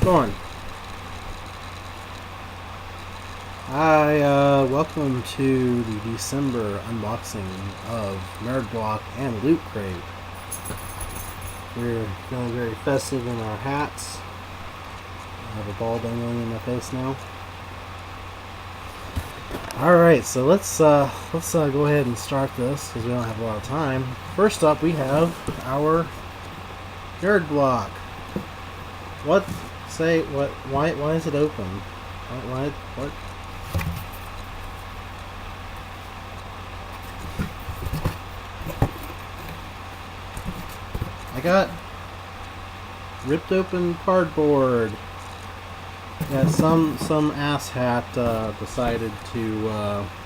Going. Hi, welcome to the December unboxing of Nerd Block and Loot Crate. We're feeling very festive in our hats. I have a ball dangling in my face now. Alright, so let's go ahead and start this because we don't have a lot of time. First up, we have our Nerd Block. What? Say what? Why is it open? What? I got ripped open cardboard. Yeah, some asshat decided to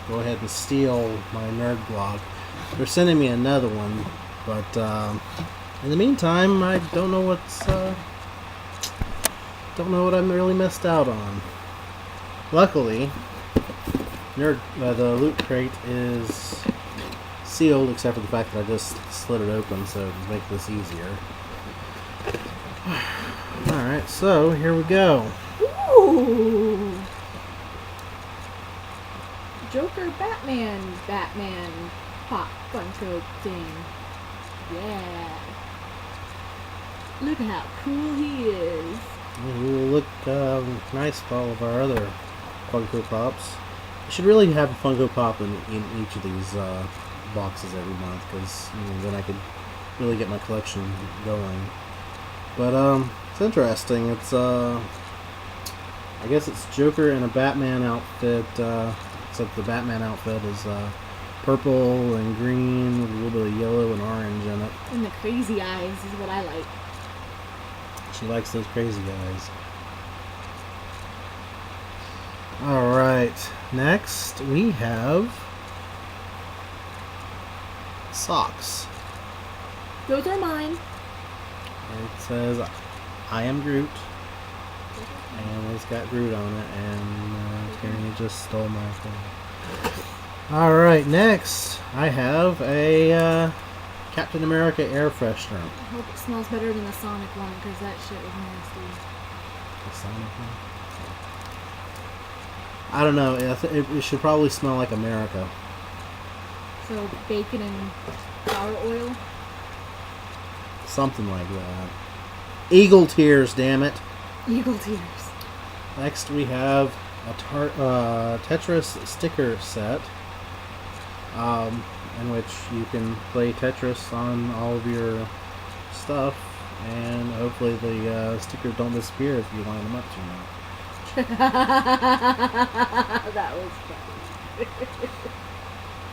go ahead and steal my Nerd Block. They're sending me another one, but in the meantime, I don't know what I'm really missed out on. Luckily, the Loot Crate is sealed, except for the fact that I just slid it open, so to make this easier. Alright, so here we go. Ooh! Joker Batman pop Funko thing. Yeah. Look at how cool he is. He will look nice with all of our other Funko Pops. I should really have a Funko Pop in each of these boxes every month, because then I could really get my collection going. But it's interesting. It's I guess it's Joker in a Batman outfit, except the Batman outfit is purple and green with a little bit of yellow and orange in it. And the crazy eyes is what I like. She likes those crazy guys. Alright, next we have socks. Those are mine. It says, I am Groot. And it's got Groot on it, and Tierney just stole my thing. Alright, next I have a Captain America air freshener. I hope it smells better than the Sonic one, because that shit was nasty. The Sonic one? I don't know. It should probably smell like America. So, bacon and flour oil? Something like that. Eagle tears, damn it. Eagle tears. Next we have a Tetris sticker set, in which you can play Tetris on all of your stuff, and hopefully the stickers don't disappear if you line them up too much. That was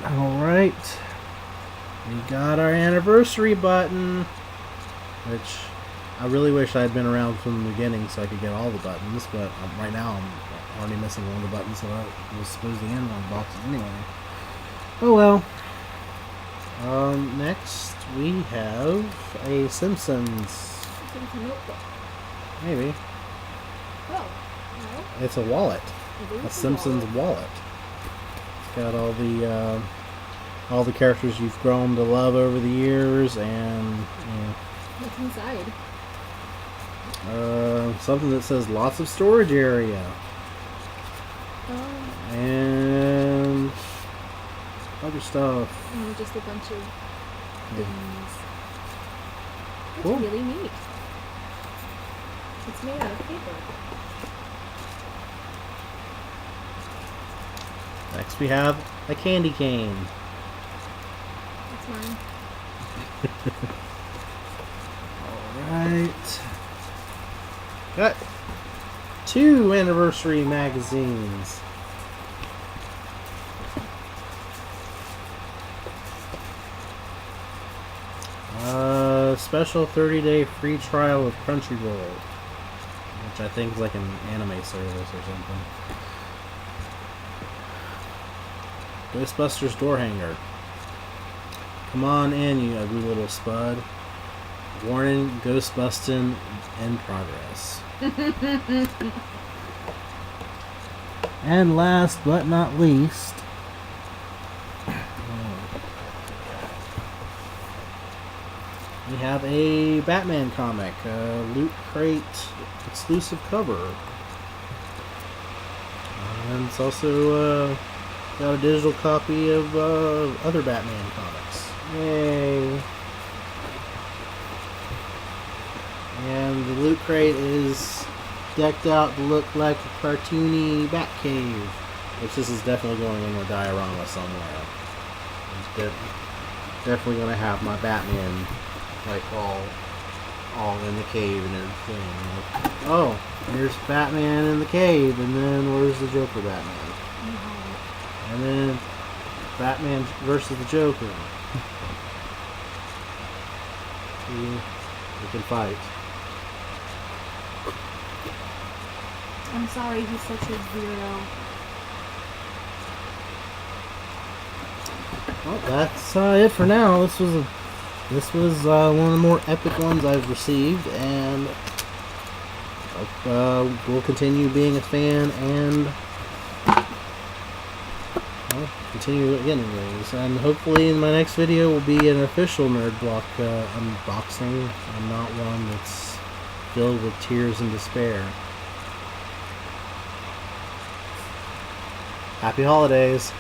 funny. Alright, we got our anniversary button, which I really wish I had been around from the beginning so I could get all the buttons, but right now I'm already missing one of the buttons that I was supposed to end on the boxes anyway. Oh well. Next we have a Simpsons. Simpson notebook. Maybe. Oh, no. It's a wallet. It is A Simpsons wallet. It's got all the characters you've grown to love over the years, and What's inside? something that says lots of storage area. Oh. And other stuff. Just a bunch of things. It's Cool. really neat. It's made out of paper. Next we have a candy cane. That's mine. Alright. Got 2 anniversary magazines. Special 30-day free trial of Crunchyroll, which I think is like an anime service or something. Ghostbusters door hanger. Come on in, you ugly little spud. Warning, Ghostbusting in progress. And last but not least, we have a Batman comic, Loot Crate exclusive cover. And it's also got a digital copy of other Batman comics. Yay! And the loot crate is decked out to look like a cartoony Batcave, which this is definitely going in a diorama somewhere. It's definitely going to have my Batman like all in the cave and everything. Like, oh, there's Batman in the cave, and then where's the Joker Batman? And then Batman versus the Joker. See, we can fight. I'm sorry, he's such a weirdo. Well, that's it for now. This was one of the more epic ones I've received, and we'll continue being a fan and continue getting these. And hopefully, in my next video, will be an official Nerd Block unboxing, and not one that's filled with tears and despair. Happy holidays!